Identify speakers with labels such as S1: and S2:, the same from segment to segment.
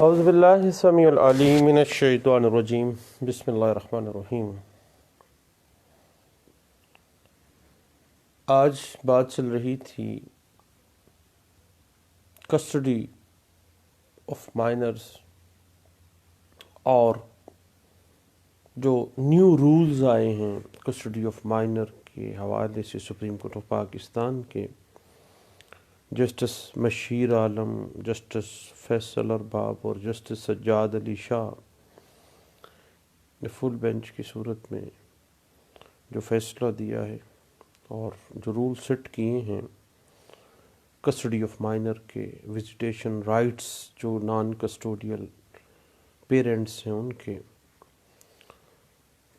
S1: اعوذ باللہ السمیع العلیم من الشیطان الرجیم بسم اللہ الرحمن الرحیم۔ آج بات چل رہی تھی کسٹڈی آف مائنرز اور جو نیو رولز آئے ہیں کسٹڈی آف مائنر کے حوالے سے سپریم کورٹ آف پاکستان کے جسٹس مشیر عالم، جسٹس فیصل ارباب اور جسٹس سجاد علی شاہ نے فل بینچ کی صورت میں جو فیصلہ دیا ہے اور جو رول سیٹ کیے ہیں کسٹڈی آف مائنر کے، وزیٹیشن رائٹس جو نان کسٹوڈیل پیرنٹس ہیں ان کے،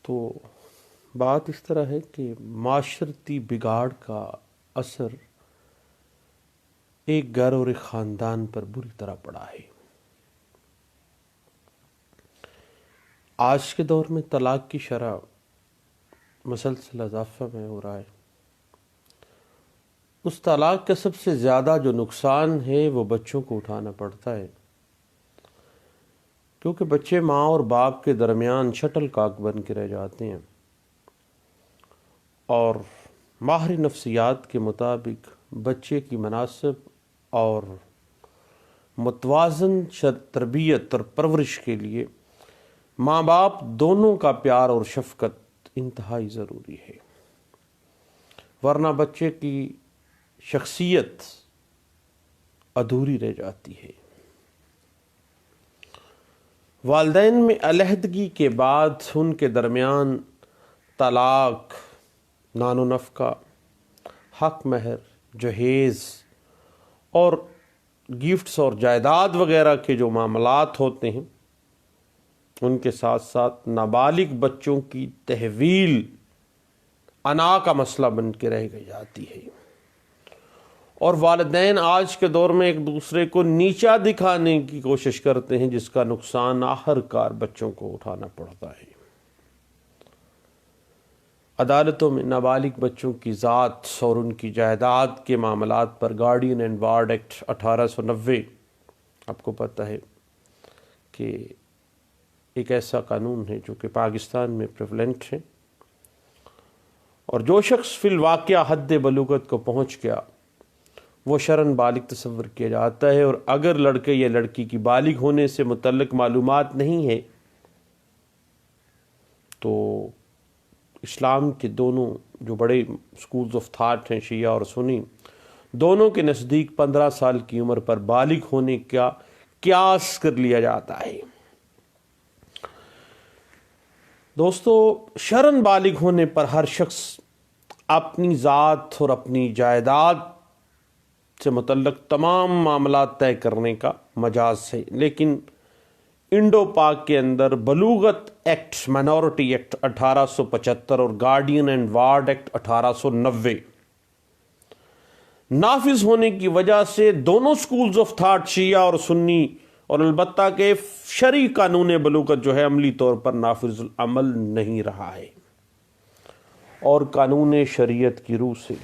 S1: تو بات اس طرح ہے کہ معاشرتی بگاڑ کا اثر ایک گھر اور ایک خاندان پر بری طرح پڑا ہے۔ آج کے دور میں طلاق کی شرح مسلسل اضافہ میں ہو رہا ہے۔ اس طلاق کا سب سے زیادہ جو نقصان ہے وہ بچوں کو اٹھانا پڑتا ہے، کیونکہ بچے ماں اور باپ کے درمیان شٹل کاک بن کے رہ جاتے ہیں، اور ماہر نفسیات کے مطابق بچے کی مناسب اور متوازن تربیت اور پرورش کے لیے ماں باپ دونوں کا پیار اور شفقت انتہائی ضروری ہے، ورنہ بچے کی شخصیت ادھوری رہ جاتی ہے۔ والدین میں علیحدگی کے بعد ان کے درمیان طلاق، نان و نفقہ، حق مہر، جہیز اور گفٹس اور جائیداد وغیرہ کے جو معاملات ہوتے ہیں، ان کے ساتھ ساتھ نابالغ بچوں کی تحویل انا کا مسئلہ بن کے رہ جاتی ہے، اور والدین آج کے دور میں ایک دوسرے کو نیچا دکھانے کی کوشش کرتے ہیں، جس کا نقصان آخر کار بچوں کو اٹھانا پڑتا ہے۔ عدالتوں میں نابالغ بچوں کی ذات اور ان کی جائیداد کے معاملات پر گارڈین اینڈ وارڈ ایکٹ 1890 آپ کو پتہ ہے کہ ایک ایسا قانون ہے جو کہ پاکستان میں پریولنٹ ہے، اور جو شخص فی الواقعہ حد بلوغت کو پہنچ گیا وہ شرعاً بالغ تصور کیا جاتا ہے، اور اگر لڑکے یا لڑکی کی بالغ ہونے سے متعلق معلومات نہیں ہے تو اسلام کے دونوں جو بڑے سکولز آف تھاٹ ہیں، شیعہ اور سنی، دونوں کے نزدیک 15 سال کی عمر پر بالغ ہونے کا قیاس کر لیا جاتا ہے۔ دوستو، شرعاً بالغ ہونے پر ہر شخص اپنی ذات اور اپنی جائیداد سے متعلق تمام معاملات طے کرنے کا مجاز ہے، لیکن انڈو پاک کے اندر بلوغت ایکٹ، مائنورٹی ایکٹ 1875 اور گارڈین اینڈ وارڈ ایکٹ 1890 نافذ ہونے کی وجہ سے دونوں سکولز آف تھاٹ، شیعہ اور سنی، اور البتہ کہ شرعی قانون بلوغت جو ہے عملی طور پر نافذ العمل نہیں رہا ہے، اور قانون شریعت کی روح سے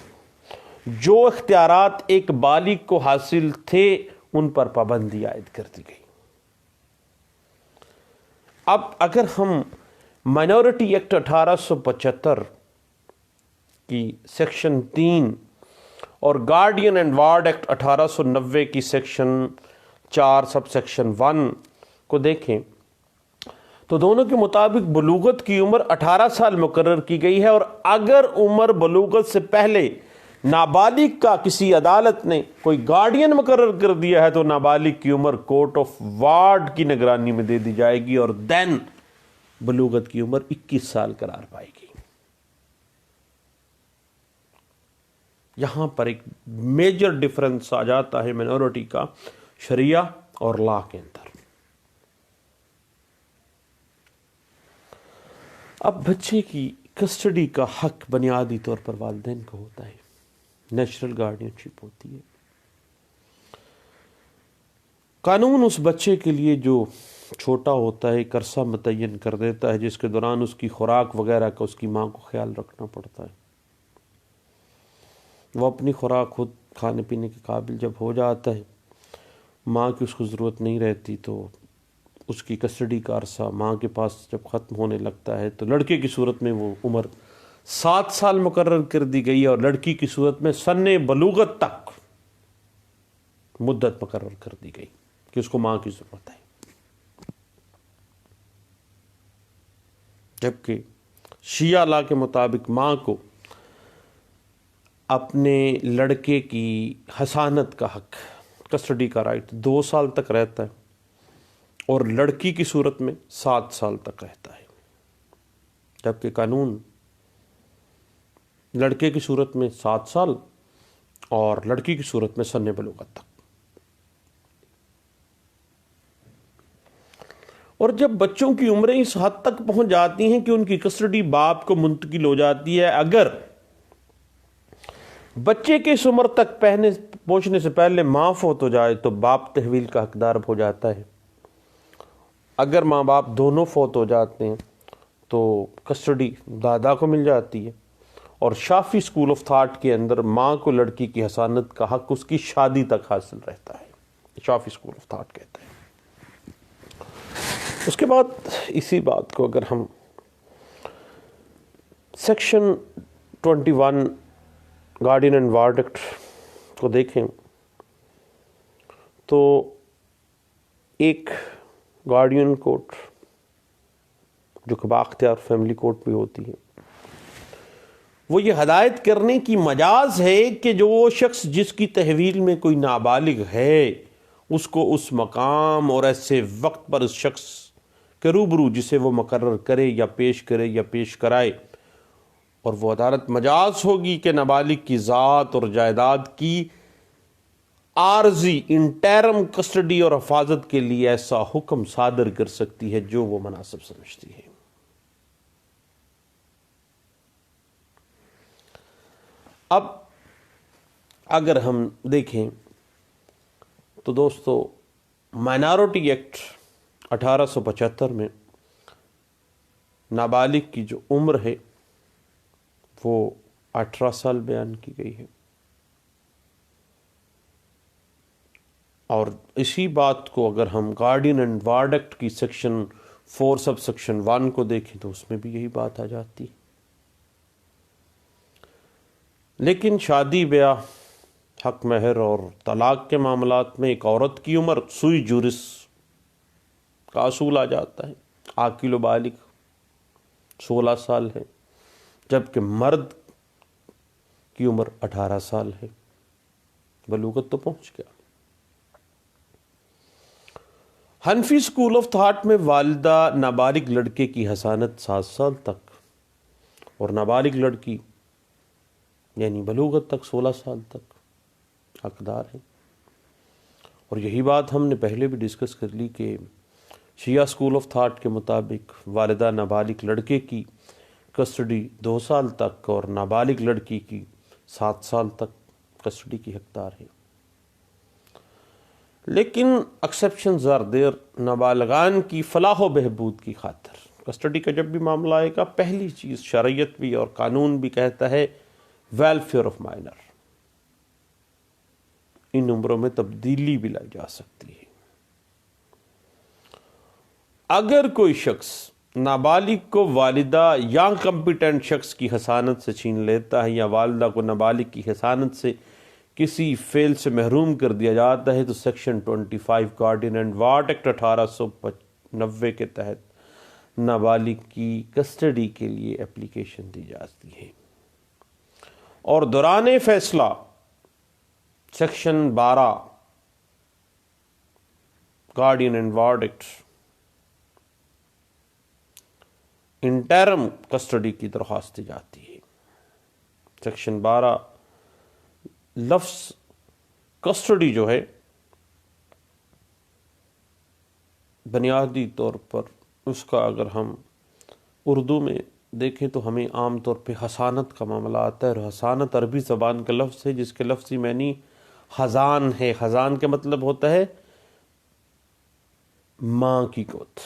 S1: جو اختیارات ایک بالغ کو حاصل تھے ان پر پابندی عائد کر دی گئی۔ اب اگر ہم مائنورٹی ایکٹ 1875 کی سیکشن 3 اور گارڈین اینڈ وارڈ ایکٹ 1890 کی سیکشن 4 سب سیکشن 1 کو دیکھیں تو دونوں کے مطابق بلوغت کی عمر 18 سال مقرر کی گئی ہے، اور اگر عمر بلوغت سے پہلے نابالغ کا کسی عدالت نے کوئی گارڈین مقرر کر دیا ہے تو نابالغ کی عمر کورٹ آف وارڈ کی نگرانی میں دے دی جائے گی، اور دین بلوغت کی عمر 21 سال قرار پائے گی۔ یہاں پر ایک میجر ڈیفرنس آ جاتا ہے مائنورٹی کا شریعہ اور لا کے اندر۔ اب بچے کی کسٹڈی کا حق بنیادی طور پر والدین کو ہوتا ہے، نیچرل گارڈین شپ ہوتی ہے۔ قانون اس بچے کے لیے جو چھوٹا ہوتا ہے ایک عرصہ متعین کر دیتا ہے جس کے دوران اس کی خوراک وغیرہ کا اس کی ماں کو خیال رکھنا پڑتا ہے۔ وہ اپنی خوراک خود کھانے پینے کے قابل جب ہو جاتا ہے، ماں کی اس کو ضرورت نہیں رہتی، تو اس کی کسٹڈی کا عرصہ ماں کے پاس جب ختم ہونے لگتا ہے تو لڑکے کی صورت میں وہ عمر 7 سال مقرر کر دی گئی اور لڑکی کی صورت میں سن بلوغت تک مدت مقرر کر دی گئی کہ اس کو ماں کی ضرورت ہے. جبکہ شیعہ لا کے مطابق ماں کو اپنے لڑکے کی حسانت کا حق، کسٹڈی کا رائٹ 2 سال تک رہتا ہے اور لڑکی کی صورت میں 7 سال تک رہتا ہے. جبکہ قانون لڑکے کی صورت میں 7 سال اور لڑکی کی صورت میں سن بلوغت تک. اور جب بچوں کی عمریں اس حد تک پہنچ جاتی ہیں کہ ان کی کسٹڈی باپ کو منتقل ہو جاتی ہے، اگر بچے کے اس عمر تک پہنچنے سے پہلے ماں فوت ہو جائے تو باپ تحویل کا حقدار ہو جاتا ہے. اگر ماں باپ دونوں فوت ہو جاتے ہیں تو کسٹڈی دادا کو مل جاتی ہے. اور شافی اسکول آف تھاٹ کے اندر ماں کو لڑکی کی حسانت کا حق اس کی شادی تک حاصل رہتا ہے. شافی اسکول آف تھاٹ کہتے ہیں. اس کے بعد اسی بات کو اگر ہم section 21 guardian and ward act کو دیکھیں تو ایک گارڈین کورٹ جو کہ بااختیار فیملی کورٹ بھی ہوتی ہے، وہ یہ ہدایت کرنے کی مجاز ہے کہ جو وہ شخص جس کی تحویل میں کوئی نابالغ ہے اس کو اس مقام اور ایسے وقت پر اس شخص کے روبرو جسے وہ مقرر کرے یا پیش کرائے، اور وہ عدالت مجاز ہوگی کہ نابالغ کی ذات اور جائیداد کی عارضی انٹرم کسٹڈی اور حفاظت کے لیے ایسا حکم صادر کر سکتی ہے جو وہ مناسب سمجھتی ہے. اب اگر ہم دیکھیں تو دوستو مائنارٹی ایکٹ 1875 میں نابالغ کی جو عمر ہے وہ 18 سال بیان کی گئی ہے. اور اسی بات کو اگر ہم گارڈین اینڈ وارڈ ایکٹ کی سیکشن 4 سب سیکشن 1 کو دیکھیں تو اس میں بھی یہی بات آ جاتی. لیکن شادی بیاہ، حق مہر اور طلاق کے معاملات میں ایک عورت کی عمر سوئی جورس کا اصول آ جاتا ہے. عاقل و بالغ 16 سال ہے جبکہ مرد کی عمر 18 سال ہے. بلوغت تو پہنچ گیا. حنفی اسکول آف تھاٹ میں والدہ نابالغ لڑکے کی حسانت 7 سال تک اور نابالغ لڑکی یعنی بلوغت تک 16 سال تک حقدار ہے. اور یہی بات ہم نے پہلے بھی ڈسکس کر لی کہ شیعہ اسکول آف تھاٹ کے مطابق والدہ نابالغ لڑکے کی کسٹڈی 2 سال تک اور نابالغ لڑکی کی 7 سال تک کسٹڈی کی حقدار ہے. لیکن ایکسیپشنز آر دیر. نابالغان کی فلاح و بہبود کی خاطر کسٹڈی کا جب بھی معاملہ آئے گا، پہلی چیز شریعت بھی اور قانون بھی کہتا ہے ویلفیئر آف مائنر. ان عمروں میں تبدیلی بھی لائی جا سکتی ہے. اگر کوئی شخص نابالغ کو والدہ یا کمپیٹنٹ شخص کی حسانت سے چھین لیتا ہے یا والدہ کو نابالغ کی حسانت سے کسی فعل سے محروم کر دیا جاتا ہے تو section 25 guardian and ward act 1890 کے تحت نابالغ کی کسٹڈی کے لیے اپلیکیشن دی جاتی ہے. اور دوران فیصلہ section 12 guardian and ward act interim custody کی درخواست دی جاتی ہے. سیکشن 12 لفظ کسٹڈی جو ہے بنیادی طور پر اس کا اگر ہم اردو میں دیکھیں تو ہمیں عام طور پہ حسانت کا معاملہ آتا ہے، اور حسانت عربی زبان کا لفظ ہے جس کے لفظی معنی خزان ہے. خزان کا مطلب ہوتا ہے ماں کی گود،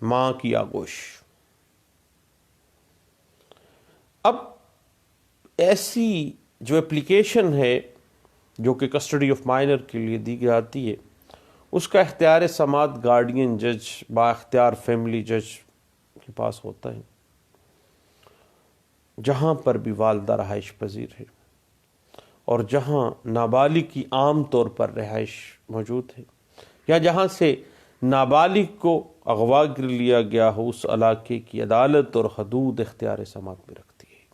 S1: ماں کی آغوش. اب ایسی جو اپلیکیشن ہے جو کہ کسٹڈی آف مائنر کے لیے دی جاتی ہے، اس کا اختیار سماعت گارڈین جج با اختیار فیملی جج کے پاس ہوتا ہے، جہاں پر بھی والدہ رہائش پذیر ہے اور جہاں نابالغ کی عام طور پر رہائش موجود ہے، یا جہاں سے نابالغ کو اغوا کر لیا گیا ہو، اس علاقے کی عدالت اور حدود اختیار سماعت میں رکھتی ہے۔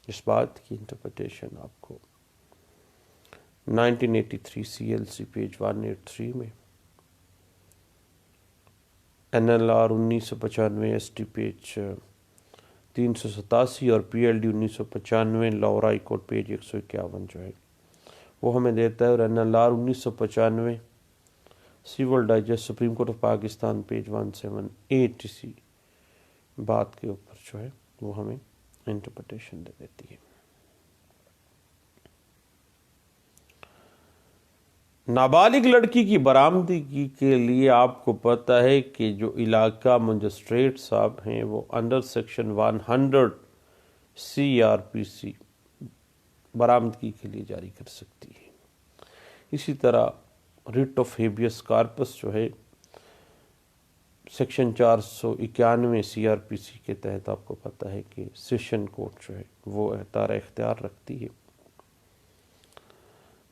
S1: اس بات کی انٹرپریٹیشن آپ کو 1983 CLC پیج 183 میں، NLR 1995 ST پیج 387 اور PLD 1995 Lahore high court page 151 جو ہے وہ ہمیں دیتا ہے، اور NLR 1995 civil digest supreme court of Pakistan page 178 اسی بات کے اوپر جو ہے وہ ہمیں انٹرپریٹیشن دے دیتی ہے۔ نابالغ لڑکی کی برآمدگی کے لیے آپ کو پتہ ہے کہ جو علاقہ مجسٹریٹ صاحب ہیں وہ انڈر سیکشن 100 CRPC برآمدگی کے لیے جاری کر سکتی ہے۔ اسی طرح ریٹ آف ہیبیس کارپس جو ہے سیکشن 491 CRPC کے تحت آپ کو پتہ ہے کہ سیشن کورٹ جو ہے وہ اختیار رکھتی ہے،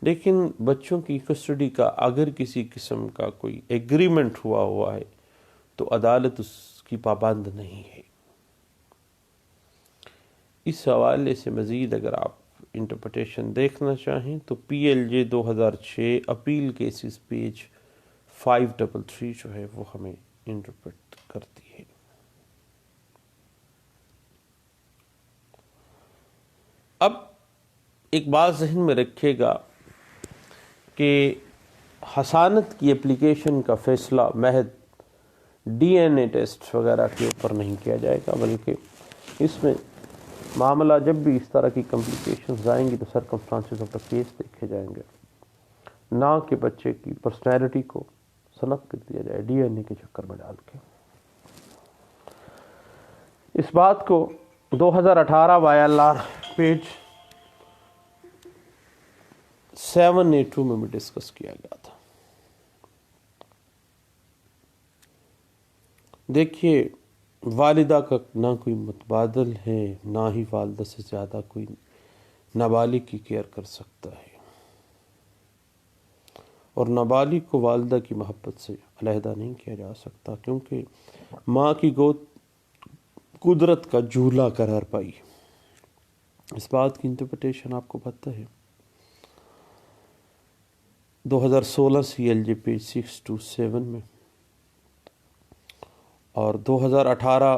S1: لیکن بچوں کی کسٹڈی کا اگر کسی قسم کا کوئی ایگریمنٹ ہوا ہے تو عدالت اس کی پابند نہیں ہے۔ اس حوالے سے مزید اگر آپ انٹرپریٹیشن دیکھنا چاہیں تو PLJ 2006 اپیل کیسز پیج 533 جو ہے وہ ہمیں انٹرپریٹ کرتی ہے۔ اب ایک بات ذہن میں رکھے گا کہ حسانت کی اپلیکیشن کا فیصلہ محض DNA ٹیسٹ وغیرہ کے اوپر نہیں کیا جائے گا، بلکہ اس میں معاملہ جب بھی اس طرح کی کمپلیکیشنز آئیں گی تو سرکمسٹانسز آف دا کیس دیکھے جائیں گے، نہ کہ بچے کی پرسنالٹی کو سلب کر دیا جائے DNA کے چکر میں ڈال کے۔ اس بات کو 2018 YLR پیج 782 میں بھی ڈسکس کیا گیا تھا۔ دیکھیے، والدہ کا نہ کوئی متبادل ہے، نہ ہی والدہ سے زیادہ کوئی نابالغ کی کیئر کر سکتا ہے، اور نابالغ کو والدہ کی محبت سے علیحدہ نہیں کیا جا سکتا، کیونکہ ماں کی گود قدرت کا جھولا قرار پائی۔ اس بات کی انٹرپریٹیشن آپ کو پتہ ہے 2016 CLJ پیج 627 میں اور 2018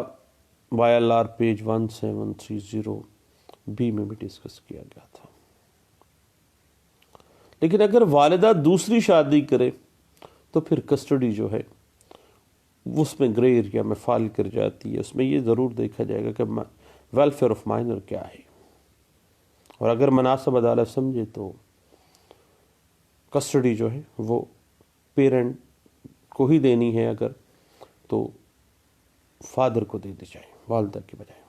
S1: YLR پیج 1730 B میں بھی ڈسکس کیا گیا تھا۔ لیکن اگر والدہ دوسری شادی کرے تو پھر کسٹڈی جو ہے اس میں گرے ایریا میں فال کر جاتی ہے۔ اس میں یہ ضرور دیکھا جائے گا کہ ویلفیئر آف مائنر کیا ہے، اور اگر مناسب عدالت سمجھے تو کسٹڈی جو ہے وہ پیرنٹ کو ہی دینی ہے، اگر تو فادر کو دے دی جائے والدہ کے بجائے۔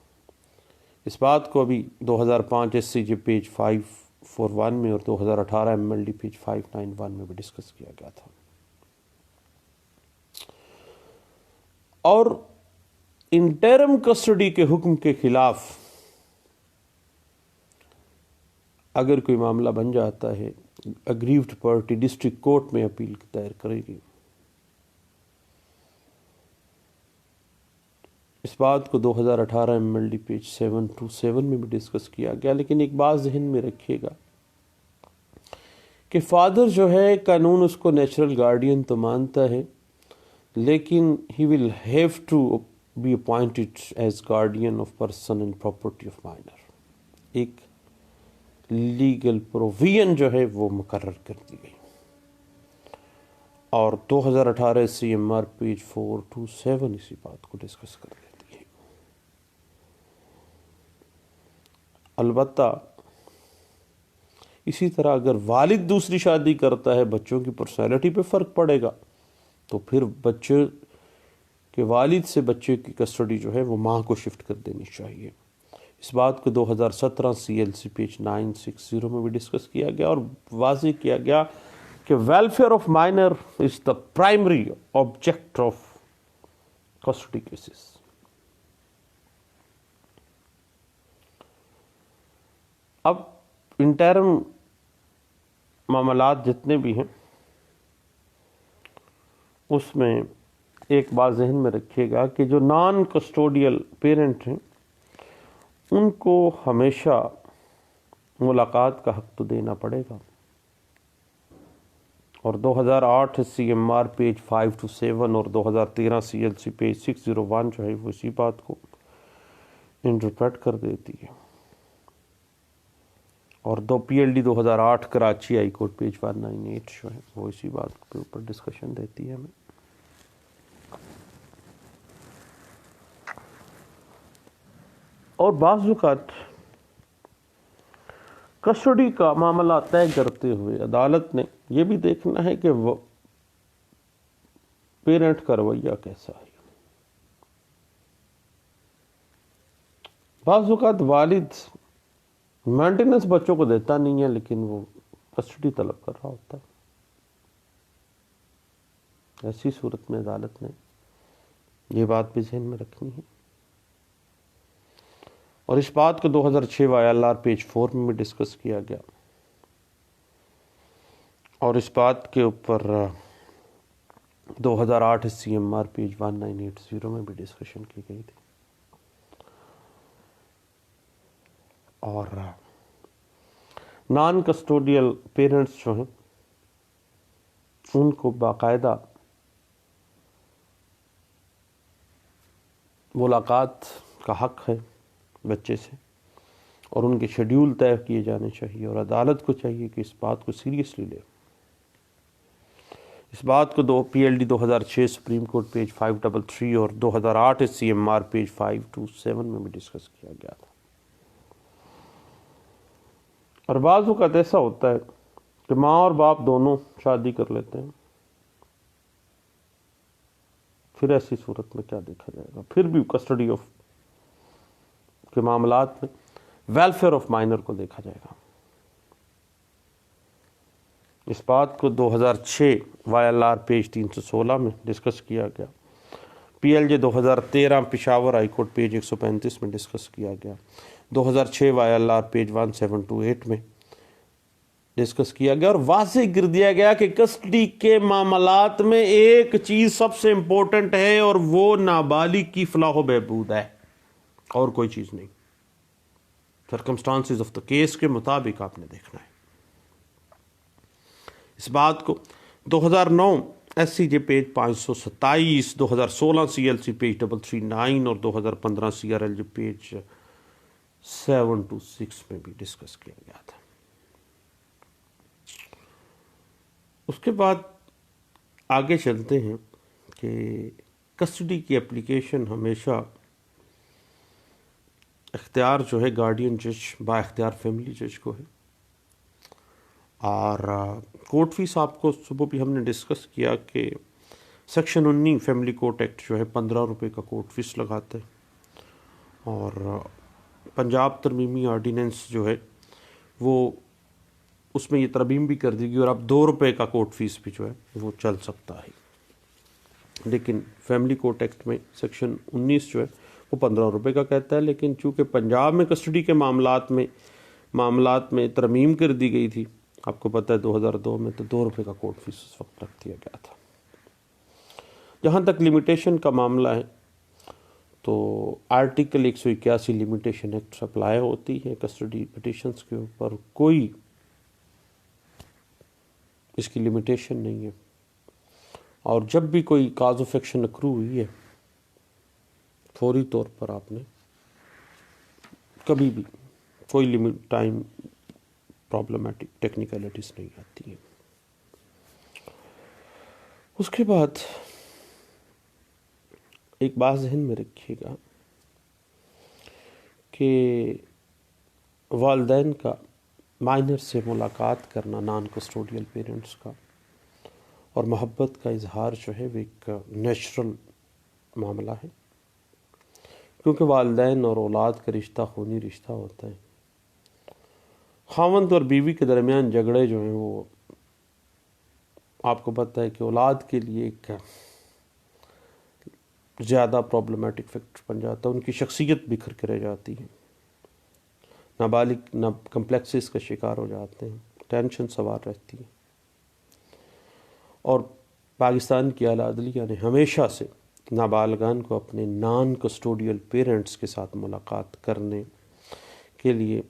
S1: اس بات کو ابھی 2005 SCJ پیج 541 میں اور 2018 MLD پیج 591 میں بھی ڈسکس کیا گیا تھا۔ اور انٹرم کسٹڈی کے حکم کے خلاف اگر کوئی معاملہ بن جاتا ہے، اگریوڈ پارٹی ڈسٹرکٹ کورٹ میں اپیل دائر کرے گی۔ اس بات کو 2018 MLD پیج 727 میں بھی ڈسکس کیا گیا، لیکن ایک بات ذہن میں رکھیے گا کہ فادر جو ہے قانون اس کو نیچرل گارڈین تو مانتا ہے، لیکن he will have to be appointed as guardian of person and property of minor۔ ایک لیگل پروویژن جو ہے وہ مقرر کر دی گئی، اور 2018 CMR پیج 427 اسی بات کو ڈسکس کر دیتی ہے۔ البتہ اسی طرح اگر والد دوسری شادی کرتا ہے، بچوں کی پرسنالٹی پہ فرق پڑے گا، تو پھر بچے کے والد سے بچے کی کسٹڈی جو ہے وہ ماں کو شفٹ کر دینی چاہیے۔ اس بات کو 2017 CLC پیج 960 میں بھی ڈسکس کیا گیا اور واضح کیا گیا کہ welfare of minor is the primary object of custody cases. اب انٹرم معاملات جتنے بھی ہیں اس میں ایک بات ذہن میں رکھیے گا کہ جو نان کسٹوڈیل پیرنٹ ہیں ان کو ہمیشہ ملاقات کا حق تو دینا پڑے گا. اور 2008 C M R page 5 to 7 اور 2013 سی ایل سی پیج 601 جو ہے وہ اسی بات کو انٹرپریٹ کر دیتی ہے. اور P L D 2008 Karachi high court page 198 جو ہے وہ اسی بات کے اوپر ڈسکشن دیتی ہے ہمیں. اور بعض اوقات کسٹڈی کا معاملہ طے کرتے ہوئے عدالت نے یہ بھی دیکھنا ہے کہ وہ پیرنٹ کا رویہ کیسا ہے. بعض اوقات والد مینٹیننس بچوں کو دیتا نہیں ہے لیکن وہ کسٹڈی طلب کر رہا ہوتا ہے. ایسی صورت میں عدالت نے یہ بات بھی ذہن میں رکھنی ہے. اور اس بات کو 2006 وائی ایل آر پیج 4 میں بھی ڈسکس کیا گیا اور اس بات کے اوپر 2008 سی ایم آر پیج 1980 میں بھی ڈسکشن کی گئی تھی. اور نان کسٹوڈیل پیرنٹس جو ہیں ان کو باقاعدہ ملاقات کا حق ہے بچے سے اور ان کے شیڈیول طے کیے جانے چاہیے اور عدالت کو چاہیے کہ اس بات کو سیریسلی لے. اس بات کو P L D 2006 supreme court page 533 اور 2008 سی ایم آر پیج 527 میں بھی ڈسکس کیا گیا تھا. اور بعض اوقات ایسا ہوتا ہے کہ ماں اور باپ دونوں شادی کر لیتے ہیں. پھر ایسی صورت میں کیا دیکھا جائے گا؟ پھر بھی کسٹڈی آف کے معاملات میں ویلفیئر آف مائنر کو دیکھا جائے گا. اس بات کو 2006 وائی ایل آر پیج 316 میں ڈسکس کیا گیا. پی ایل جے 2013 پشاور ہائی کورٹ پیج 135 میں ڈسکس کیا گیا. 2006 وائی ایل آر پیج 1728 میں ڈسکس کیا گیا اور واضح کر دیا گیا کہ کسٹڈی کے معاملات میں ایک چیز سب سے امپورٹنٹ ہے اور وہ نابالغ کی فلاح و بہبود ہے اور کوئی چیز نہیں. سرکمسٹانسز آف دا کیس کے مطابق آپ نے دیکھنا ہے. اس بات کو 2009 S C J page 527، 2016 C L C page 339 اور 2015 C R L J page 726 میں بھی ڈسکس کیا گیا تھا. اس کے بعد آگے چلتے ہیں کہ کسٹڈی کی اپلیکیشن ہمیشہ اختیار جو ہے گارڈین جج با اختیار فیملی جج کو ہے. اور کورٹ فیس آپ کو صبح بھی ہم نے ڈسکس کیا کہ سیکشن 19 فیملی کورٹ ایکٹ جو ہے 15 روپے کا کورٹ فیس لگاتا ہے اور پنجاب ترمیمی آرڈیننس جو ہے وہ اس میں یہ ترمیم بھی کر دی گئی اور اب 2 روپے کا کورٹ فیس بھی جو ہے وہ چل سکتا ہے. لیکن فیملی کورٹ ایکٹ میں سیکشن 19 جو ہے وہ 15 روپے کا کہتا ہے. لیکن چونکہ پنجاب میں کسٹڈی کے معاملات میں ترمیم کر دی گئی تھی، آپ کو پتہ ہے 2002 میں، تو 2 روپے کا کورٹ فیس اس وقت رکھ دیا گیا تھا. جہاں تک لمیٹیشن کا معاملہ ہے تو آرٹیکل 181 لمیٹیشن ایکٹ اپلائی ہوتی ہے کسٹڈی پٹیشنز کے اوپر. کوئی اس کی لمیٹیشن نہیں ہے اور جب بھی کوئی کاز آف ایکشن اکرو ہوئی ہے فوری طور پر آپ نے کبھی بھی کوئی لمٹ ٹائم پرابلمٹک ٹیکنیکلٹیز نہیں آتی ہیں. اس کے بعد ایک بات ذہن میں رکھیے گا کہ والدین کا مائنر سے ملاقات کرنا نان کسٹوڈیل پیرنٹس کا اور محبت کا اظہار جو ہے وہ ایک نیچرل معاملہ ہے، کیونکہ والدین اور اولاد کا رشتہ خونی رشتہ ہوتا ہے. خاوند اور بیوی کے درمیان جھگڑے جو ہیں وہ آپ کو پتہ ہے کہ اولاد کے لیے ایک زیادہ پرابلمٹک فیکٹر بن جاتا ہے، ان کی شخصیت بکھر کے رہ جاتی ہے، نابالغ کمپلیکسز کا شکار ہو جاتے ہیں، ٹینشن سوار رہتی ہے۔ اور پاکستان کی اعلیٰ عدلیہ نے ہمیشہ سے نابالغان کو اپنے نان کسٹوڈیل پیرنٹس کے ساتھ ملاقات کرنے کے لیے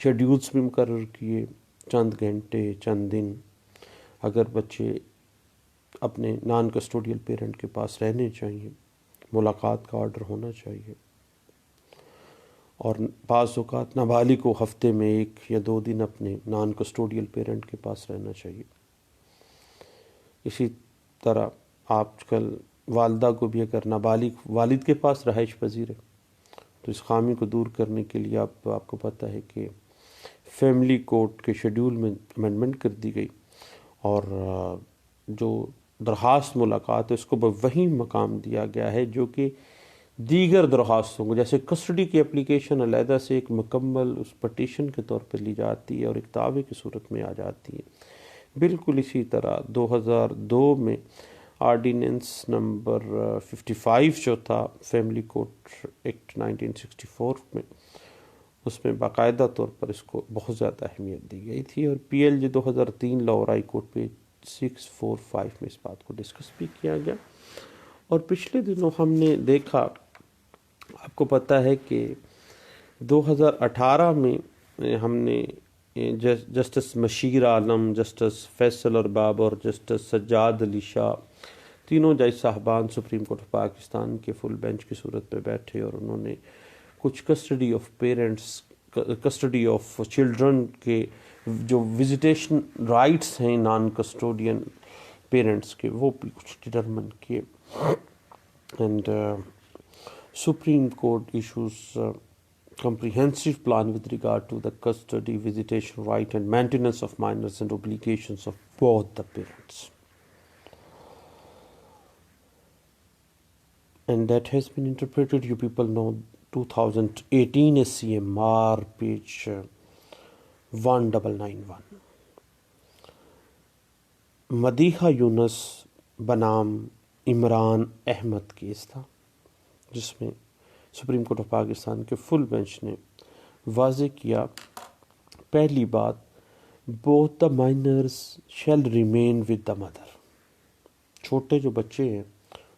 S1: شیڈیولز بھی مقرر کیے، چند گھنٹے، چند دن اگر بچے اپنے نان کسٹوڈیل پیرنٹ کے پاس رہنے چاہیے، ملاقات کا آرڈر ہونا چاہیے، اور بعض اوقات نابالغ کو ہفتے میں 1 یا 2 دن اپنے نان کسٹوڈیل پیرنٹ کے پاس رہنا چاہیے۔ اسی طرح آج کل والدہ کو بھی اگر نابالغ والد کے پاس رہائش پذیر ہے تو اس خامی کو دور کرنے کے لیے آپ کو پتہ ہے کہ فیملی کورٹ کے شیڈیول میں امینڈمنٹ کر دی گئی، اور جو درخواست ملاقات ہے اس کو وہی مقام دیا گیا ہے جو کہ دیگر درخواستوں کو، جیسے کسٹڈی کی اپلیکیشن علیحدہ سے ایک مکمل اس پٹیشن کے طور پہ لی جاتی ہے اور ایک دعوے کی صورت میں آ جاتی ہے، بالکل اسی طرح 2002 میں آرڈیننس نمبر 55 جو تھا فیملی کورٹ ایکٹ 1964 میں، اس میں باقاعدہ طور پر اس کو بہت زیادہ اہمیت دی گئی تھی، اور P L G 2003 Lahore high court پہ 645 میں اس بات کو ڈسکس بھی کیا گیا۔ اور پچھلے دنوں ہم نے دیکھا، آپ کو پتہ ہے کہ 2018 میں ہم نے جسٹس مشیر عالم، جسٹس فیصل ارباب اور جسٹس سجاد علی شاہ، تینوں جج صاحبان سپریم کورٹ آف پاکستان کے فل بینچ کی صورت پہ بیٹھے، اور انہوں نے کچھ کسٹڈی آف چلڈرن کے جو وزیٹیشن رائٹس ہیں نان کسٹوڈین پیرنٹس کے، وہ بھی کچھ ڈٹرمن کیے، and supreme court issues comprehensive plan with regard to the custody, visitation right and maintenance of minors and obligations of both the parents. And that has been interpreted, you people know, 2018 SCMR page 1991. Madiha Yunus بنام Imran Ahmad case تھا، جس میں supreme court of Pakistan کے full bench نے واضح کیا، پہلی بات، both the minors shall remain with the mother، چھوٹے جو بچے ہیں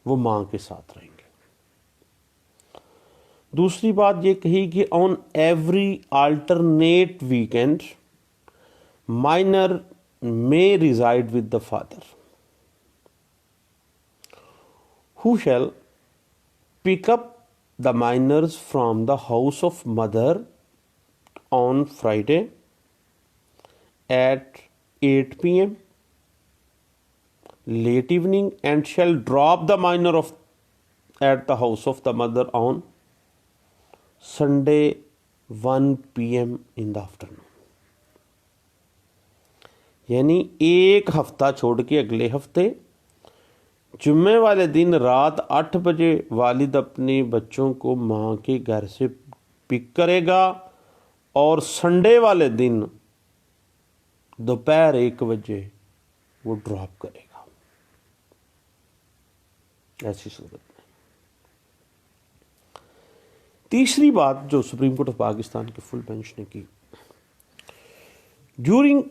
S1: وہ ماں کے ساتھ رہیں گے۔ دوسری بات یہ کہی کہ on every alternate weekend minor may reside with the father who shall pick up the minors from the house of mother on Friday at 8 p.m. late evening and shall drop the minor at the house of the mother on Sunday 1 p.m. in the afternoon۔ یعنی ایک ہفتہ چھوڑ کے اگلے ہفتے جمعے والے دن رات 8 بجے والد اپنے بچوں کو ماں کے گھر سے پک کرے گا، اور سنڈے والے دن دوپہر 1 بجے وہ ڈراپ کرے گا۔ ایسی صورت میں تیسری بات جو سپریم کورٹ آف پاکستان کے فل بینچ نے کی، during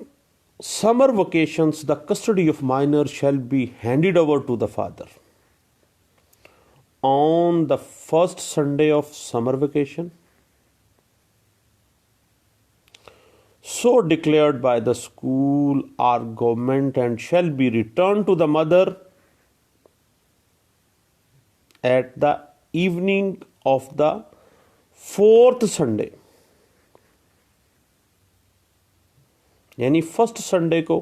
S1: summer vacations the custody of minors shall be handed over to the father on the first Sunday of summer vacation so declared by the school or government and shall be returned to the mother at the evening of the fourth Sunday۔ یعنی first Sunday کو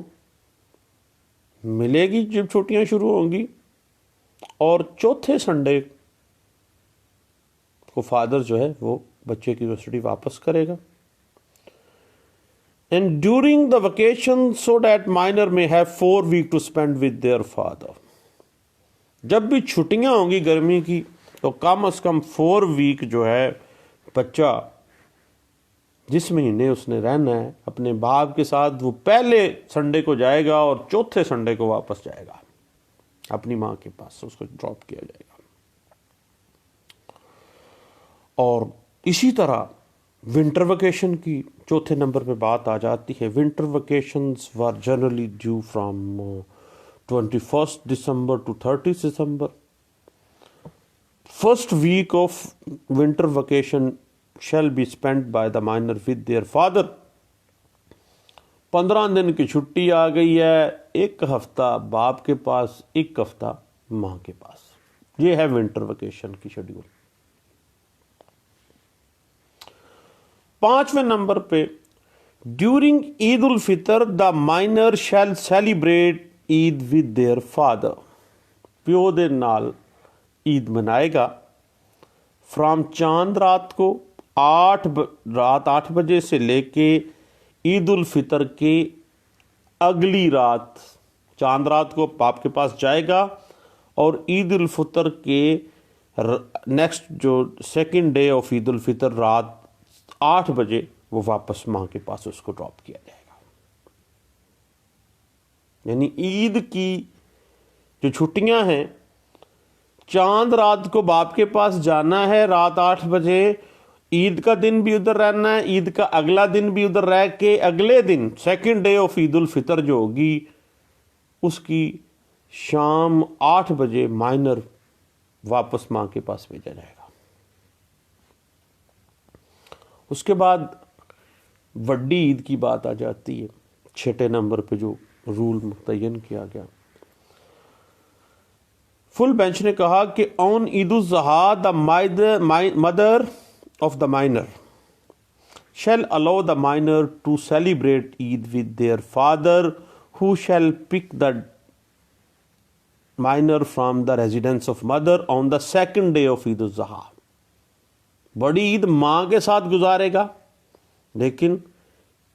S1: ملے گی جب چھٹیاں شروع ہوں گی، اور چوتھے سنڈے کو فادر جو ہے وہ بچے کی کسٹڈی واپس کرے گا۔ And during the vacation so that minor میں have 4 weeks to spend with their father. جب بھی چھٹیاں ہوں گی گرمی کی تو کم از کم 4 weeks جو ہے بچہ جس مہینے اس نے رہنا ہے اپنے باپ کے ساتھ، وہ پہلے سنڈے کو جائے گا اور چوتھے سنڈے کو واپس جائے گا اپنی ماں کے پاس، اس کو ڈراپ کیا جائے گا۔ اور اسی طرح ونٹر ویکیشن کی چوتھے نمبر پہ بات آ جاتی ہے۔ Winter vacations were generally due from 21 December to 30 December. First week of winter vacation shall be spent by the minor with their father. 15 دن کی چھٹی آ گئی ہے، ایک ہفتہ باپ کے پاس، ایک ہفتہ ماں کے پاس۔ یہ ہے ونٹر ویکیشن کی شیڈیول۔ 5ویں نمبر پہ during Eid al-Fitr the minor shall celebrate Eid with their father. پیو دے نال عید منائے گا فرام چاند رات کو رات 8 بجے سے لے کے عید الفطر کے اگلی رات، چاند رات کو باپ کے پاس جائے گا اور عید الفطر کے نیکسٹ جو سیکنڈ ڈے آف عید الفطر رات 8 بجے وہ واپس ماں کے پاس اس کو ڈراپ کیا جائے گا۔ یعنی عید کی جو چھٹیاں ہیں، چاند رات کو باپ کے پاس جانا ہے رات 8 بجے، عید کا دن بھی ادھر رہنا ہے، عید کا اگلا دن بھی ادھر رہ کے اگلے دن سیکنڈ ڈے آف عید الفطر جو ہوگی اس کی شام 8 بجے مائنر واپس ماں کے پاس بھیجا جائے گا۔ اس کے بعد وڈی عید کی بات آ جاتی ہے، 6 نمبر پہ جو رول متعین کیا گیا۔ فل بینچ نے کہا کہ on Eid al-Adha the mother of the minor shall allow the minor to celebrate Eid with their father, who shall pick the minor from the residence of mother on the second day of Eid al-Adha۔ بڑی عید ماں کے ساتھ گزارے گا، لیکن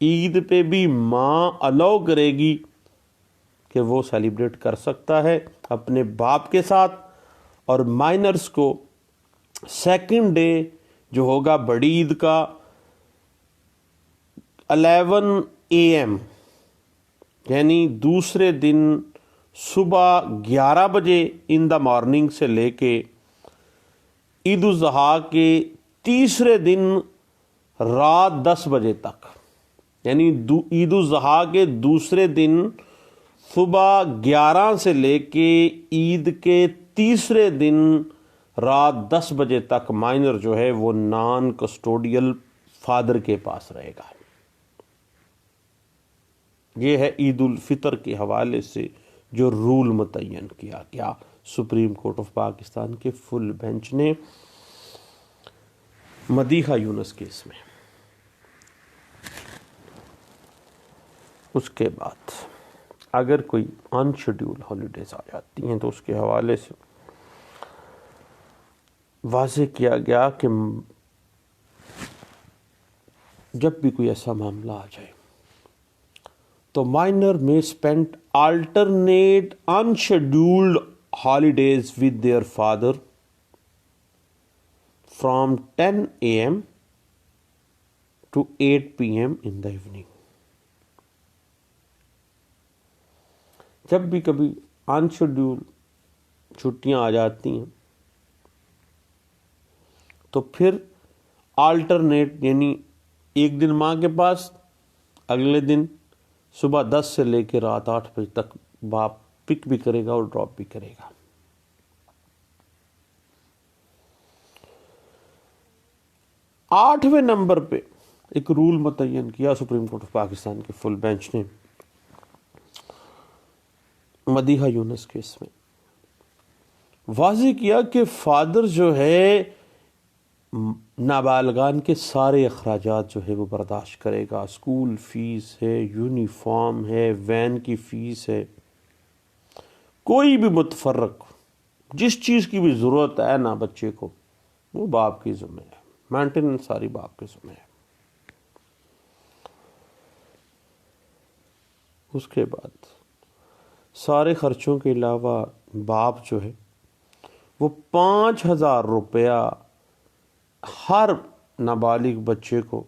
S1: عید پہ بھی ماں الاؤ کرے گی کہ وہ سیلیبریٹ کر سکتا ہے اپنے باپ کے ساتھ، اور مائنرز کو سیکنڈ ڈے جو ہوگا بڑی عید کا 11 AM یعنی دوسرے دن صبح 11 بجے ان دا مارننگ سے لے کے عید الاضحیٰ کے تیسرے دن رات 10 بجے تک، یعنی عید الاضحیٰ کے دوسرے دن صبح 11 سے لے کے عید کے تیسرے دن رات 10 بجے تک مائنر جو ہے وہ نان کسٹوڈیل فادر کے پاس رہے گا۔ یہ ہے عید الفطر کے حوالے سے جو رول متعین کیا گیا سپریم کورٹ آف پاکستان کے فل بینچ نے مدیحہ یونس کیس میں۔ اس کے بعد اگر کوئی ان شیڈیول ہالیڈیز آ جاتی ہیں تو اس کے حوالے سے واضح کیا گیا کہ جب بھی کوئی ایسا معاملہ آ جائے تو مائنر میں spend alternate unscheduled holidays with their father from 10 AM to 8 PM in the evening۔ جب بھی کبھی انشیڈیول چھٹیاں آ جاتی ہیں تو پھر آلٹرنیٹ، یعنی ایک دن ماں کے پاس، اگلے دن صبح 10 سے لے کے رات 8 بجے تک باپ پک بھی کرے گا اور ڈراپ بھی کرے گا۔ 8ویں نمبر پہ ایک رول متعین کیا سپریم کورٹ آف پاکستان کے فل بینچ نے مدیحہ یونس کیس میں واضح کیا کہ فادر جو ہے نابالغان کے سارے اخراجات جو ہے وہ برداشت کرے گا۔ اسکول فیس ہے، یونیفارم ہے، وین کی فیس ہے، کوئی بھی متفرق جس چیز کی بھی ضرورت ہے نا بچے کو، وہ باپ کی ذمہ ہے، مینٹیننس ساری باپ کے ذمہ ہے۔ اس کے بعد سارے خرچوں کے علاوہ باپ جو ہے وہ 5,000 روپیہ ہر نابالغ بچے کو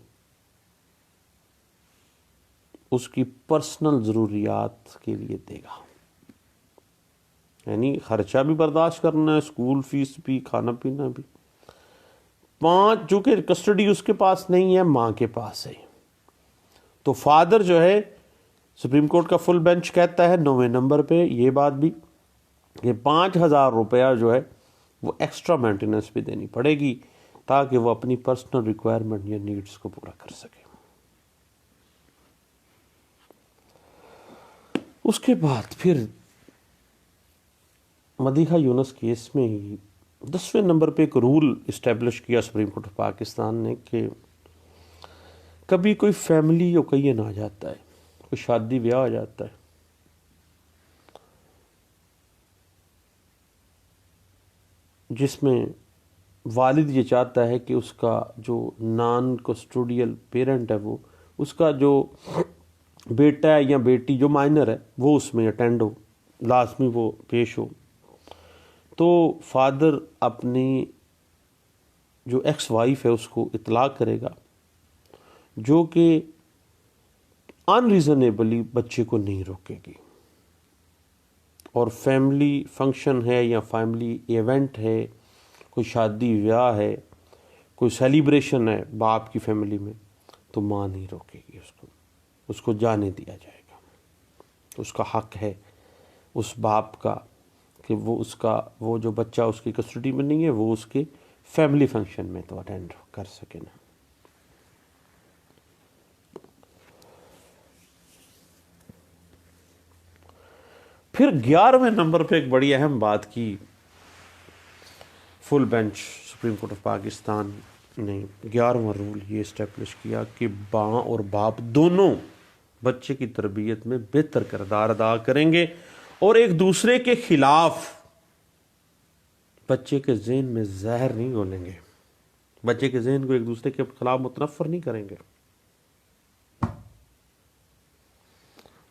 S1: اس کی پرسنل ضروریات کے لیے دے گا، یعنی خرچہ بھی برداشت کرنا ہے، اسکول فیس بھی، کھانا پینا بھی۔ 5 چونکہ کسٹڈی اس کے پاس نہیں ہے، ماں کے پاس ہے، تو فادر جو ہے، سپریم کورٹ کا فل بینچ کہتا ہے 9ویں نمبر پہ یہ بات بھی کہ 5,000 روپیہ جو ہے وہ ایکسٹرا مینٹیننس بھی دینی پڑے گی تاکہ وہ اپنی پرسنل ریکوائرمنٹ یا نیڈز کو پورا کر سکے۔ اس کے بعد پھر مدیحہ یونس کیس میں ہی 10ویں نمبر پہ ایک رول اسٹیبلش کیا سپریم کورٹ آف پاکستان نے کہ کبھی کوئی فیملی اوکیزن آ جاتا ہے، کوئی شادی بیاہ آ جاتا ہے، جس میں والد یہ چاہتا ہے کہ اس کا جو نان کسٹوڈیل پیرنٹ ہے، وہ اس کا جو بیٹا ہے یا بیٹی جو مائنر ہے وہ اس میں اٹینڈ ہو، لازمی وہ پیش ہو، تو فادر اپنی جو ایکس وائف ہے اس کو اطلاع کرے گا، جو کہ ان ریزنیبلی بچے کو نہیں روکے گی، اور فیملی فنکشن ہے یا فیملی ایونٹ ہے، کوئی شادی بیاہ ہے، کوئی سیلیبریشن ہے باپ کی فیملی میں، تو ماں نہیں روکے گی اس کو جانے دیا جائے گا۔ اس کا حق ہے اس باپ کا کہ وہ جو بچہ اس کی کسٹڈی میں نہیں ہے وہ اس کے فیملی فنکشن میں تو اٹینڈ کر سکے نا۔ پھر 11ویں نمبر پہ ایک بڑی اہم بات کی full bench supreme court of Pakistan نے، 11واں رول یہ اسٹیبلش کیا کہ ماں اور باپ دونوں بچے کی تربیت میں بہتر کردار ادا کریں گے اور ایک دوسرے کے خلاف بچے کے ذہن میں زہر نہیں گھولیں گے، بچے کے ذہن کو ایک دوسرے کے خلاف متنفر نہیں کریں گے۔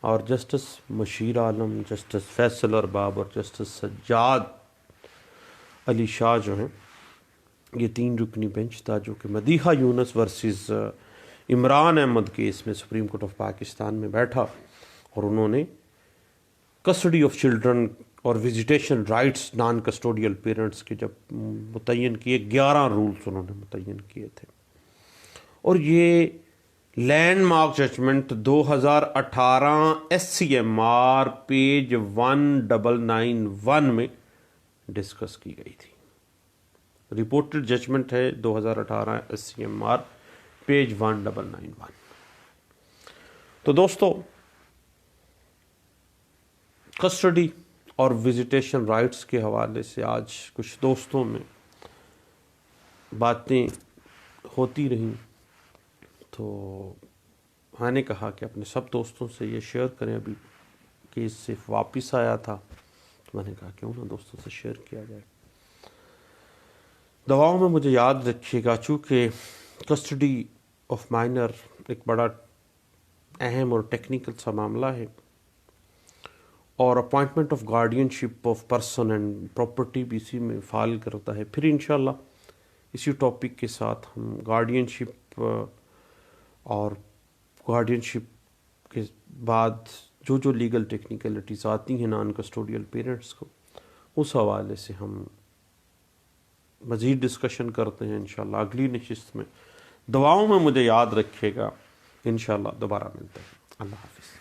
S1: اور جسٹس مشیر عالم، جسٹس فیصل ارباب اور جسٹس سجاد علی شاہ جو ہیں، یہ 3 رکنی بینچ تھا جو کہ مدیحہ یونس ورسز عمران احمد کیس میں سپریم کورٹ آف پاکستان میں بیٹھا، اور انہوں نے کسٹڈی آف چلڈرن اور visitation rights naan custodial parents کے جب متعین کیے، 11 رولز انہوں نے متعین کیے تھے، اور یہ landmark judgment 2018 SCMR page 1991 میں ڈسکس کی گئی تھی۔ رپورٹڈ ججمنٹ ہے 2018 SCMR پیج 1991۔ تو دوستو، کسٹڈی اور وزیٹیشن رائٹس کے حوالے سے آج کچھ دوستوں میں باتیں ہوتی رہیں، تو میں نے کہا کہ اپنے سب دوستوں سے یہ شیئر کریں۔ ابھی کیس سے واپس آیا تھا تو میں نے کہا کیوں نہ دوستوں سے شیئر کیا جائے۔ دعاؤں میں مجھے یاد رکھیے گا، چونکہ کسٹڈی آف مائنر ایک بڑا اہم اور ٹیکنیکل سا معاملہ ہے، اور appointment of guardian ship of person and property بھی اسی میں فال کرتا ہے۔ پھر انشاءاللہ اسی ٹاپک کے ساتھ ہم گارڈین شپ اور گارڈین شپ کے بعد جو لیگل ٹیکنیکلٹیز آتی ہیں نان کسٹوڈیل پیرنٹس کو، اس حوالے سے ہم مزید ڈسکشن کرتے ہیں انشاءاللہ اگلی نشست میں۔ دعاؤں میں مجھے یاد رکھیے گا، انشاءاللہ دوبارہ ملتے ہیں۔ اللہ حافظ۔